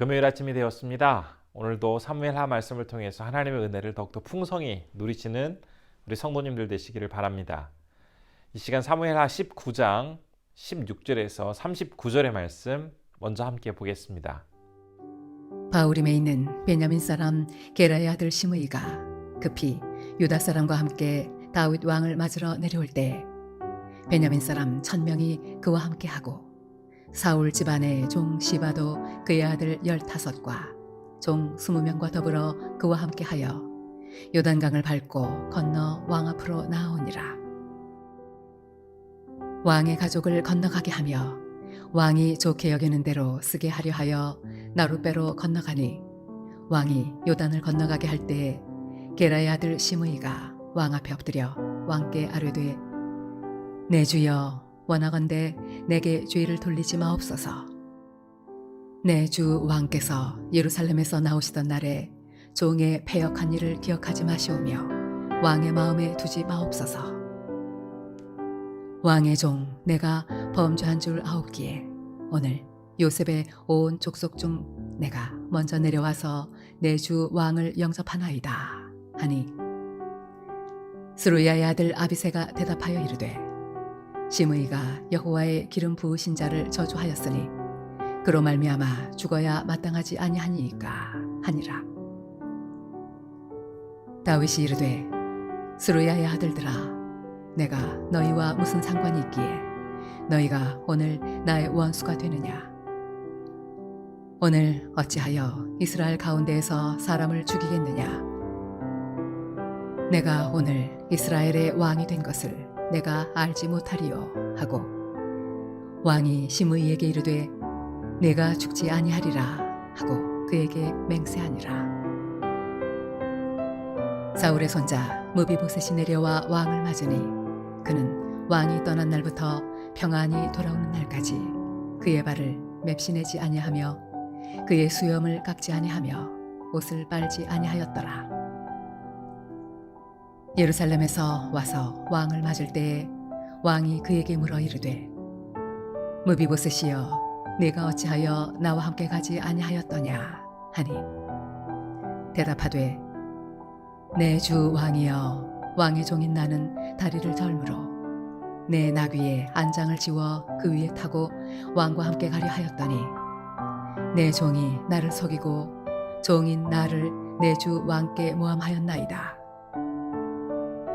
금요일 아침이 되었습니다. 오늘도 사무엘하 말씀을 통해서 하나님의 은혜를 더욱더 풍성히 누리시는 우리 성도님들 되시기를 바랍니다. 이 시간 사무엘하 19장 16절에서 39절의 말씀 먼저 함께 보겠습니다. 바후림에 있는 베냐민 사람 게라의 아들 시므이가 급히 유다 사람과 함께 다윗 왕을 맞으러 내려올 때 베냐민 사람 1000명이 그와 함께하고 사울 집안의 종 시바도 그의 아들 15과 종 20명과 더불어 그와 함께하여 요단강을 밟고 건너 왕 앞으로 나아오니라. 왕의 가족을 건너가게 하며 왕이 좋게 여기는 대로 쓰게 하려 하여 나룻배로 건너가니 왕이 요단을 건너가게 할 때에 게라의 아들 시므이가 왕 앞에 엎드려 왕께 아뢰되 내 주여 원하건대 내게 죄를 돌리지 마옵소서. 내 주 왕께서 예루살렘에서 나오시던 날에 종의 패역한 일을 기억하지 마시오며 왕의 마음에 두지 마옵소서. 왕의 종 내가 범죄한 줄 아옵기에 오늘 요셉의 온 족속 중 내가 먼저 내려와서 내 주 왕을 영접하나이다 하니 스루야의 아들 아비새가 대답하여 이르되 시므이가 여호와의 기름 부으신 자를 저주하였으니 그로 말미암아 죽어야 마땅하지 아니하니이까 하니라. 다윗이 이르되 스루야의 아들들아 내가 너희와 무슨 상관이 있기에 너희가 오늘 나의 원수가 되느냐. 오늘 어찌하여 이스라엘 가운데에서 사람을 죽이겠느냐. 내가 오늘 이스라엘의 왕이 된 것을 내가 알지 못하리요 하고 왕이 시므이에게 이르되 내가 죽지 아니하리라 하고 그에게 맹세하니라. 사울의 손자 무비보셋이 내려와 왕을 맞으니 그는 왕이 떠난 날부터 평안히 돌아오는 날까지 그의 발을 맵시내지 아니하며 그의 수염을 깎지 아니하며 옷을 빨지 아니하였더라. 예루살렘에서 와서 왕을 맞을 때에 왕이 그에게 물어 이르되 무비보셋이여 네가 어찌하여 나와 함께 가지 아니하였더냐 하니 대답하되 내 주 왕이여 왕의 종인 나는 다리를 절므로 내 나귀에 안장을 지워 그 위에 타고 왕과 함께 가려 하였더니 내 종이 나를 속이고 종인 나를 내 주 왕께 모함하였나이다.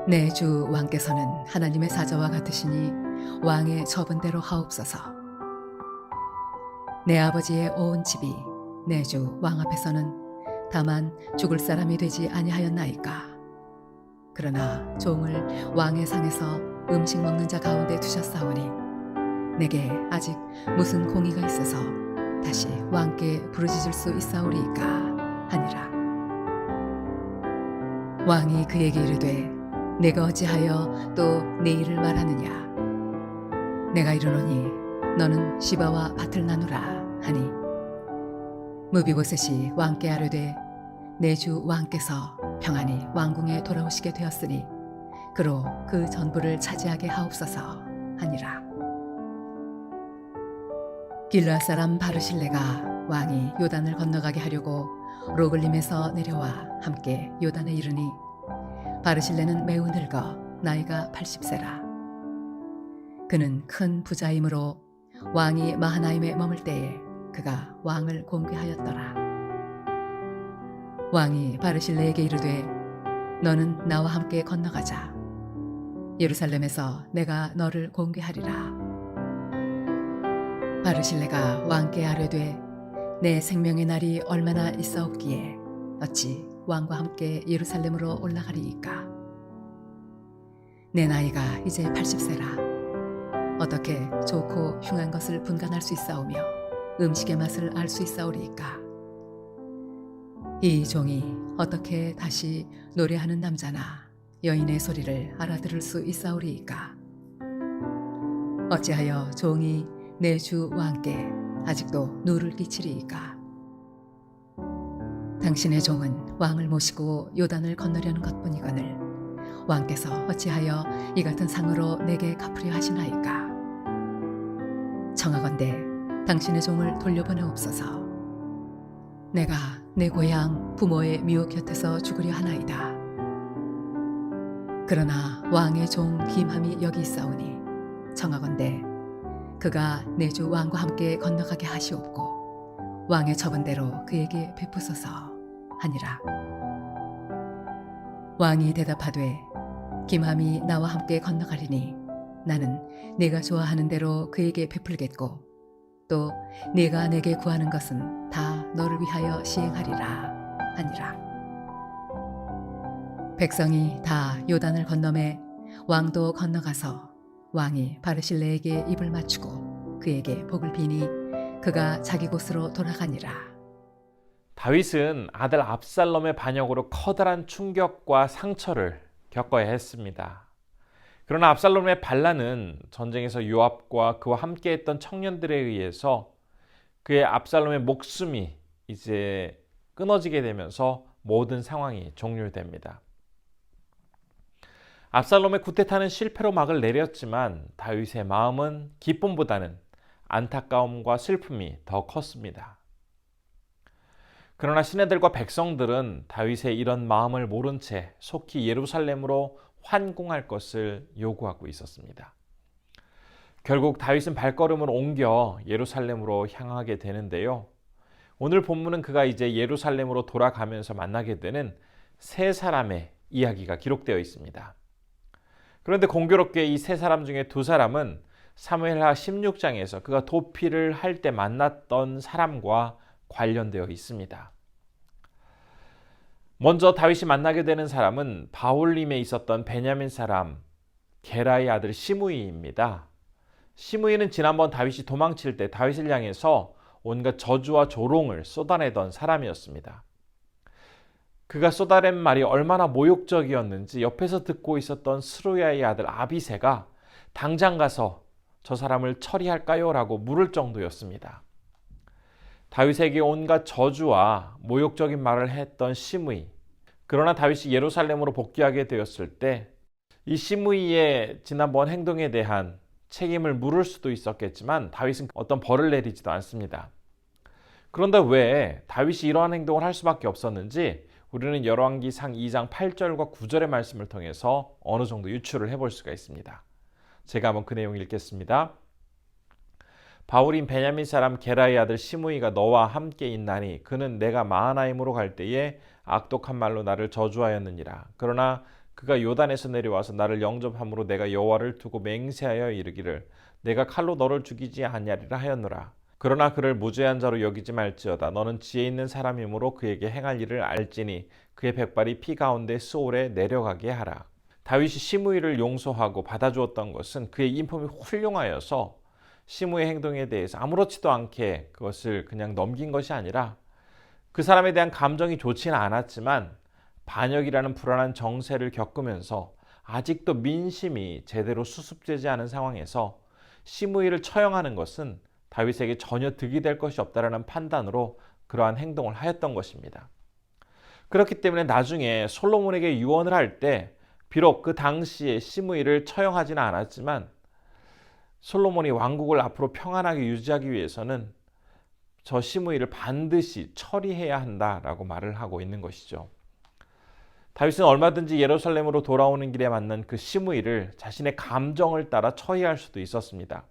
내 주 왕께서는 하나님의 사자와 같으시니 왕의 처분대로 하옵소서. 내 아버지의 온 집이 내 주 왕 앞에서는 다만 죽을 사람이 되지 아니하였나이까. 그러나 종을 왕의 상에서 음식 먹는 자 가운데 두셨사오니 내게 아직 무슨 공의가 있어서 다시 왕께 부르짖을 수 있사오리이까 하니라. 왕이 그에게 이르되 내가 어찌하여 또 내 일을 말하느냐. 내가 이르노니 너는 시바와 밭을 나누라 하니 무비보셋이 왕께 아뢰되 내 주 왕께서 평안히 왕궁에 돌아오시게 되었으니 그로 그 전부를 차지하게 하옵소서 하니라. 길르앗 사람 바르실레가 왕이 요단을 건너가게 하려고 로글림에서 내려와 함께 요단에 이르니 바르실레는 매우 늙어 나이가 80세라. 그는 큰 부자이므로 왕이 마하나임에 머물 때에 그가 왕을 공개하였더라. 왕이 바르실레에게 이르되 너는 나와 함께 건너가자. 예루살렘에서 내가 너를 공개하리라. 바르실레가 왕께 아뢰되 내 생명의 날이 얼마나 있사옵기에 어찌 왕과 함께 예루살렘으로 올라가리이까. 내 나이가 이제 80세라. 어떻게 좋고 흉한 것을 분간할 수 있사오며 음식의 맛을 알 수 있사오리이까. 이 종이 어떻게 다시 노래하는 남자나 여인의 소리를 알아들을 수 있사오리이까. 어찌하여 종이 내 주 왕께 아직도 누를 끼치리이까. 당신의 종은 왕을 모시고 요단을 건너려는 것뿐이거늘 왕께서 어찌하여 이 같은 상으로 내게 갚으려 하시나이까. 청하건대 당신의 종을 돌려보내옵소서. 내가 내 고향 부모의 미혹 곁에서 죽으려 하나이다. 그러나 왕의 종 김함이 여기 있사오니 청하건대 그가 내 주 왕과 함께 건너가게 하시옵고 왕의 처분대로 그에게 베푸소서 하니라. 왕이 대답하되 김함이 나와 함께 건너가리니 나는 네가 좋아하는 대로 그에게 베풀겠고 또 네가 내게 구하는 것은 다 너를 위하여 시행하리라 하니라. 백성이 다 요단을 건너매 왕도 건너가서 왕이 바르실레에게 입을 맞추고 그에게 복을 비니 그가 자기 곳으로 돌아가니라. 다윗은 아들 압살롬의 반역으로 커다란 충격과 상처를 겪어야 했습니다. 그러나 압살롬의 반란은 전쟁에서 요압과 그와 함께했던 청년들에 의해서 그의 압살롬의 목숨이 이제 끊어지게 되면서 모든 상황이 종료됩니다. 압살롬의 쿠데타는 실패로 막을 내렸지만 다윗의 마음은 기쁨보다는 안타까움과 슬픔이 더 컸습니다. 그러나 시내들과 백성들은 다윗의 이런 마음을 모른 채 속히 예루살렘으로 환궁할 것을 요구하고 있었습니다. 결국 다윗은 발걸음을 옮겨 예루살렘으로 향하게 되는데요. 오늘 본문은 그가 이제 예루살렘으로 돌아가면서 만나게 되는 세 사람의 이야기가 기록되어 있습니다. 그런데 공교롭게 이 세 사람 중에 두 사람은 사무엘하 16장에서 그가 도피를 할 때 만났던 사람과 관련되어 있습니다. 먼저 다윗이 만나게 되는 사람은 바울림에 있었던 베냐민 사람 게라의 아들 시므이입니다. 시므이는 지난번 다윗이 도망칠 때 다윗을 향해서 온갖 저주와 조롱을 쏟아내던 사람이었습니다. 그가 쏟아낸 말이 얼마나 모욕적이었는지 옆에서 듣고 있었던 스루야의 아들 아비새가 당장 가서 저 사람을 처리할까요? 라고 물을 정도였습니다. 다윗에게 온갖 저주와 모욕적인 말을 했던 시므이. 그러나 다윗이 예루살렘으로 복귀하게 되었을 때 이 시므이의 지난번 행동에 대한 책임을 물을 수도 있었겠지만 다윗은 어떤 벌을 내리지도 않습니다. 그런데 왜 다윗이 이러한 행동을 할 수밖에 없었는지 우리는 열왕기상 2장 8절과 9절의 말씀을 통해서 어느 정도 유추를 해볼 수가 있습니다. 제가 한번 그 내용 읽겠습니다. 바울인 베냐민 사람 게라의 아들 시므이가 너와 함께 있나니 그는 내가 마하나임으로 갈 때에 악독한 말로 나를 저주하였느니라. 그러나 그가 요단에서 내려와서 나를 영접함으로 내가 여호와를 두고 맹세하여 이르기를 내가 칼로 너를 죽이지 아니하리라 하였노라. 그러나 그를 무죄한 자로 여기지 말지어다. 너는 지혜 있는 사람이므로 그에게 행할 일을 알지니 그의 백발이 피 가운데 스올에 내려가게 하라. 다윗이 시므이를 용서하고 받아주었던 것은 그의 인품이 훌륭하여서 시므이의 행동에 대해서 아무렇지도 않게 그것을 그냥 넘긴 것이 아니라 그 사람에 대한 감정이 좋지는 않았지만 반역이라는 불안한 정세를 겪으면서 아직도 민심이 제대로 수습되지 않은 상황에서 시므이를 처형하는 것은 다윗에게 전혀 득이 될 것이 없다라는 판단으로 그러한 행동을 하였던 것입니다. 그렇기 때문에 나중에 솔로몬에게 유언을 할 때 비록 그 당시에 시므이를 처형하지는 않았지만 솔로몬이 왕국을 앞으로 평안하게 유지하기 위해서는 저 시므이를 반드시 처리해야 한다라고 말을 하고 있는 것이죠. 다윗은 얼마든지 예루살렘으로 돌아오는 길에 만난 그 시므이를 자신의 감정을 따라 처리할 수도 있었습니다.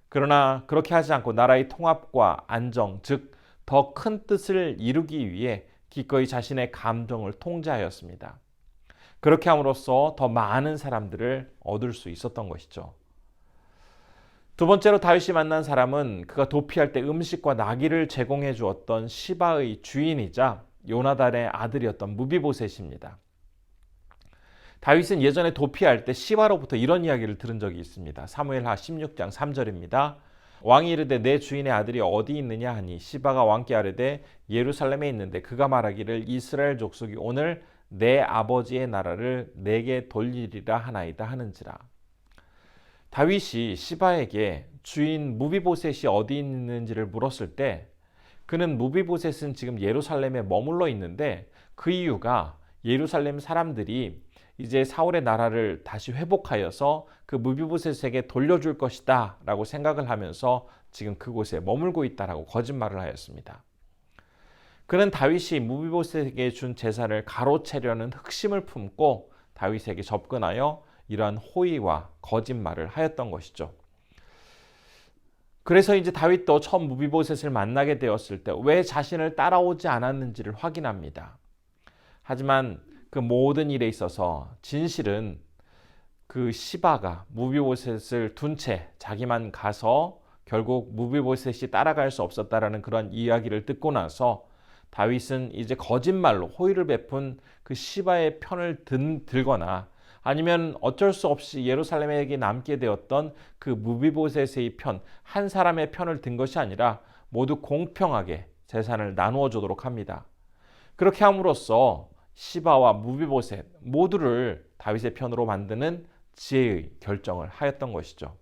그러나 그렇게 하지 않고 나라의 통합과 안정, 즉 더 큰 뜻을 이루기 위해 기꺼이 자신의 감정을 통제하였습니다. 그렇게 함으로써 더 많은 사람들을 얻을 수 있었던 것이죠. 두 번째로 다윗이 만난 사람은 그가 도피할 때 음식과 나귀를 제공해 주었던 시바의 주인이자 요나단의 아들이었던 무비보셋입니다. 다윗은 예전에 도피할 때 시바로부터 이런 이야기를 들은 적이 있습니다. 사무엘하 16장 3절입니다. 왕이 이르되 내 주인의 아들이 어디 있느냐 하니 시바가 왕께 아뢰되 예루살렘에 있는데 그가 말하기를 이스라엘 족속이 오늘 내 아버지의 나라를 내게 돌리리라 하나이다 하는지라. 다윗이 시바에게 주인 무비보셋이 어디 있는지를 물었을 때 그는 무비보셋은 지금 예루살렘에 머물러 있는데 그 이유가 예루살렘 사람들이 이제 사울의 나라를 다시 회복하여서 그 무비보셋에게 돌려줄 것이다 라고 생각을 하면서 지금 그곳에 머물고 있다라고 거짓말을 하였습니다. 그는 다윗이 무비보셋에게 준 재산을 가로채려는 흑심을 품고 다윗에게 접근하여 이러한 호의와 거짓말을 하였던 것이죠. 그래서 이제 다윗도 처음 무비보셋을 만나게 되었을 때 왜 자신을 따라오지 않았는지를 확인합니다. 하지만 그 모든 일에 있어서 진실은 그 시바가 무비보셋을 둔 채 자기만 가서 결국 무비보셋이 따라갈 수 없었다라는 그런 이야기를 듣고 나서 다윗은 이제 거짓말로 호의를 베푼 그 시바의 편을 들거나 아니면 어쩔 수 없이 예루살렘에게 남게 되었던 그 무비보셋의 편, 한 사람의 편을 든 것이 아니라 모두 공평하게 재산을 나누어 주도록 합니다. 그렇게 함으로써 시바와 무비보셋 모두를 다윗의 편으로 만드는 지혜의 결정을 하였던 것이죠.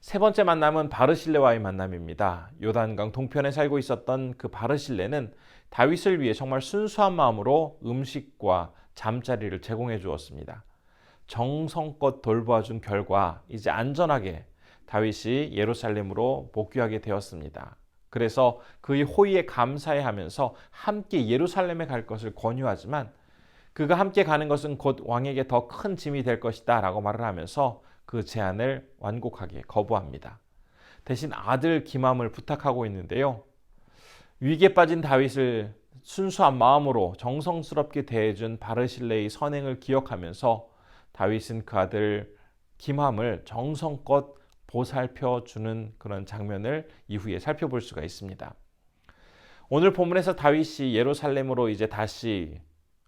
세 번째 만남은 바르실레와의 만남입니다. 요단강 동편에 살고 있었던 그 바르실레는 다윗을 위해 정말 순수한 마음으로 음식과 잠자리를 제공해 주었습니다. 정성껏 돌보아준 결과 이제 안전하게 다윗이 예루살렘으로 복귀하게 되었습니다. 그래서 그의 호의에 감사해하면서 함께 예루살렘에 갈 것을 권유하지만 그가 함께 가는 것은 곧 왕에게 더 큰 짐이 될 것이다 라고 말을 하면서 그 제안을 완곡하게 거부합니다. 대신 아들 기맘을 부탁하고 있는데요. 위기에 빠진 다윗을 순수한 마음으로 정성스럽게 대해준 바르실레의 선행을 기억하면서 다윗은 그 아들 기맘을 정성껏 보살펴 주는 그런 장면을 이후에 살펴볼 수가 있습니다. 오늘 본문에서 다윗이 예루살렘으로 이제 다시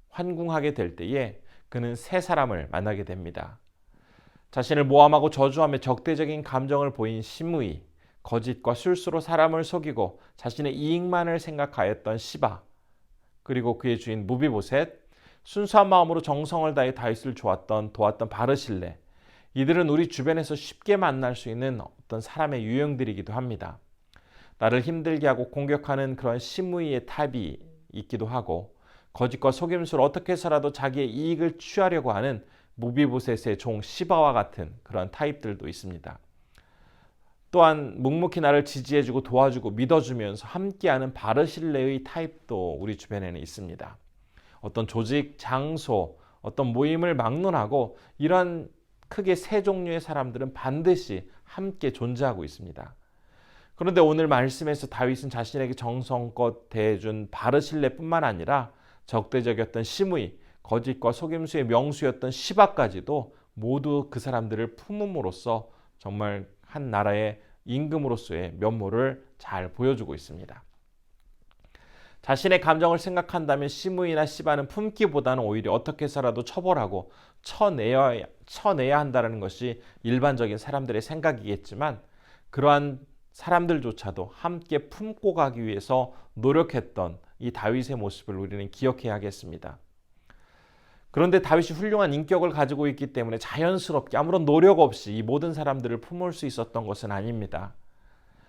환궁하게 될 때에 그는 세 사람을 만나게 됩니다. 자신을 모함하고 저주하며 적대적인 감정을 보인 시므이, 거짓과 술수로 사람을 속이고 자신의 이익만을 생각하였던 시바, 그리고 그의 주인 무비보셋, 순수한 마음으로 정성을 다해 다윗을 도왔던 바르실레, 이들은 우리 주변에서 쉽게 만날 수 있는 어떤 사람의 유형들이기도 합니다. 나를 힘들게 하고 공격하는 그런 시므이의 탑이 있기도 하고 거짓과 속임수로 어떻게 해서라도 자기의 이익을 취하려고 하는 무비보셋의 종 시바와 같은 그런 타입들도 있습니다. 또한 묵묵히 나를 지지해주고 도와주고 믿어주면서 함께하는 바르실레의 타입도 우리 주변에는 있습니다. 어떤 조직, 장소, 어떤 모임을 막론하고 이런 크게 세 종류의 사람들은 반드시 함께 존재하고 있습니다. 그런데 오늘 말씀에서 다윗은 자신에게 정성껏 대해준 바르실레뿐만 아니라 적대적이었던 시므이, 거짓과 속임수의 명수였던 시바까지도 모두 그 사람들을 품음으로써 정말 한 나라의 임금으로서의 면모를 잘 보여주고 있습니다. 자신의 감정을 생각한다면 시므이나 시바는 품기보다는 오히려 어떻게 해서라도 처벌하고 쳐내야 한다는 것이 일반적인 사람들의 생각이겠지만 그러한 사람들조차도 함께 품고 가기 위해서 노력했던 이 다윗의 모습을 우리는 기억해야겠습니다. 그런데 다윗이 훌륭한 인격을 가지고 있기 때문에 자연스럽게 아무런 노력 없이 이 모든 사람들을 품을 수 있었던 것은 아닙니다.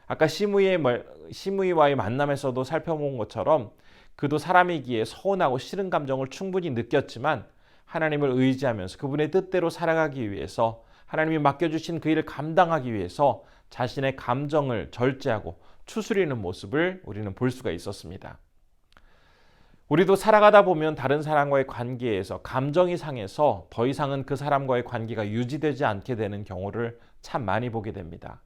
아까 시므이와의 만남에서도 살펴본 것처럼 그도 사람이기에 서운하고 싫은 감정을 충분히 느꼈지만 하나님을 의지하면서 그분의 뜻대로 살아가기 위해서 하나님이 맡겨주신 그 일을 감당하기 위해서 자신의 감정을 절제하고 추스리는 모습을 우리는 볼 수가 있었습니다. 우리도 살아가다 보면 다른 사람과의 관계에서 감정이 상해서 더 이상은 그 사람과의 관계가 유지되지 않게 되는 경우를 참 많이 보게 됩니다.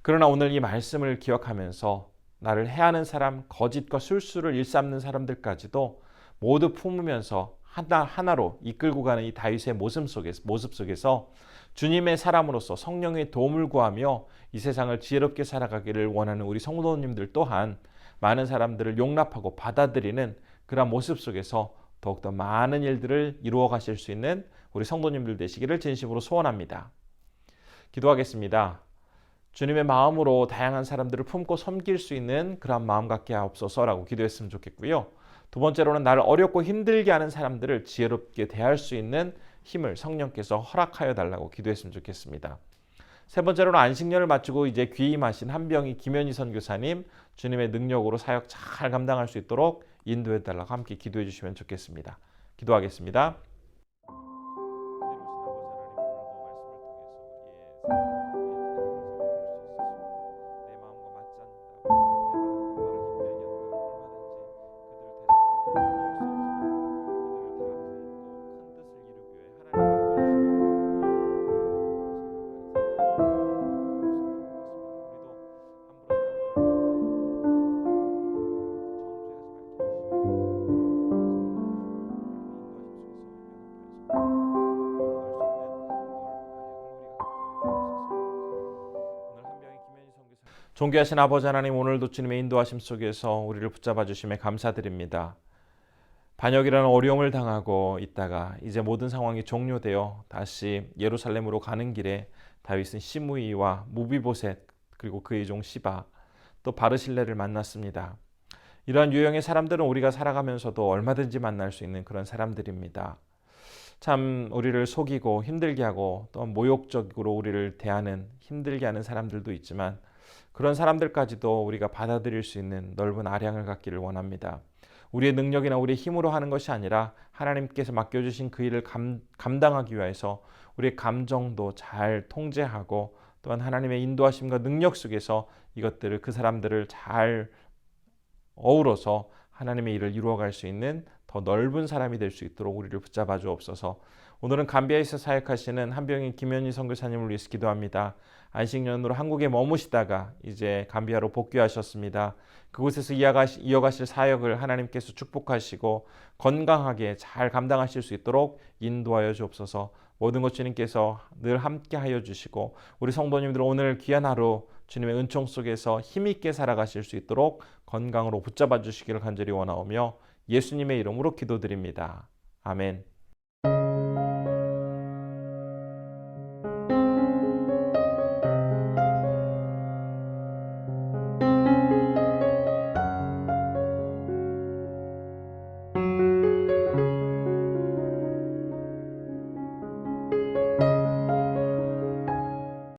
그러나 오늘 이 말씀을 기억하면서 나를 해하는 사람, 거짓과 술수를 일삼는 사람들까지도 모두 품으면서 하나로 이끌고 가는 이 다윗의 모습 속에서 주님의 사람으로서 성령의 도움을 구하며 이 세상을 지혜롭게 살아가기를 원하는 우리 성도님들 또한 많은 사람들을 용납하고 받아들이는 그런 모습 속에서 더욱더 많은 일들을 이루어 가실 수 있는 우리 성도님들 되시기를 진심으로 소원합니다. 기도하겠습니다. 주님의 마음으로 다양한 사람들을 품고 섬길 수 있는 그런 마음 갖게 하옵소서라고 기도했으면 좋겠고요. 두 번째로는 나를 어렵고 힘들게 하는 사람들을 지혜롭게 대할 수 있는 힘을 성령께서 허락하여 달라고 기도했으면 좋겠습니다. 세 번째로는 안식년을 마치고 이제 귀임하신 한병희 김현희 선교사님 주님의 능력으로 사역 잘 감당할 수 있도록 인도해 달라고 함께 기도해 주시면 좋겠습니다. 기도하겠습니다. 존귀하신 아버지 하나님, 오늘도 주님의 인도하심 속에서 우리를 붙잡아 주심에 감사드립니다. 반역이라는 어려움을 당하고 있다가 이제 모든 상황이 종료되어 다시 예루살렘으로 가는 길에 다윗은 시므이와 무비보셋 그리고 그의 종 시바 또 바르실레를 만났습니다. 이러한 유형의 사람들은 우리가 살아가면서도 얼마든지 만날 수 있는 그런 사람들입니다. 참 우리를 속이고 힘들게 하고 또 모욕적으로 우리를 대하는 힘들게 하는 사람들도 있지만 그런 사람들까지도 우리가 받아들일 수 있는 넓은 아량을 갖기를 원합니다. 우리의 능력이나 우리의 힘으로 하는 것이 아니라 하나님께서 맡겨주신 그 일을 감당하기 위해서 우리의 감정도 잘 통제하고 또한 하나님의 인도하심과 능력 속에서 이것들을 그 사람들을 잘 어우러서 하나님의 일을 이루어갈 수 있는 더 넓은 사람이 될 수 있도록 우리를 붙잡아 주옵소서. 오늘은 감비아에서 사역하시는 한병희 김현희 선교사님을 위해서 기도합니다. 안식년으로 한국에 머무시다가 이제 감비아로 복귀하셨습니다. 그곳에서 이어가실 사역을 하나님께서 축복하시고 건강하게 잘 감당하실 수 있도록 인도하여 주옵소서. 모든 것 주님께서 늘 함께하여 주시고 우리 성도님들 오늘 귀한 하루 주님의 은총 속에서 힘있게 살아가실 수 있도록 건강으로 붙잡아 주시기를 간절히 원하오며 예수님의 이름으로 기도드립니다. 아멘.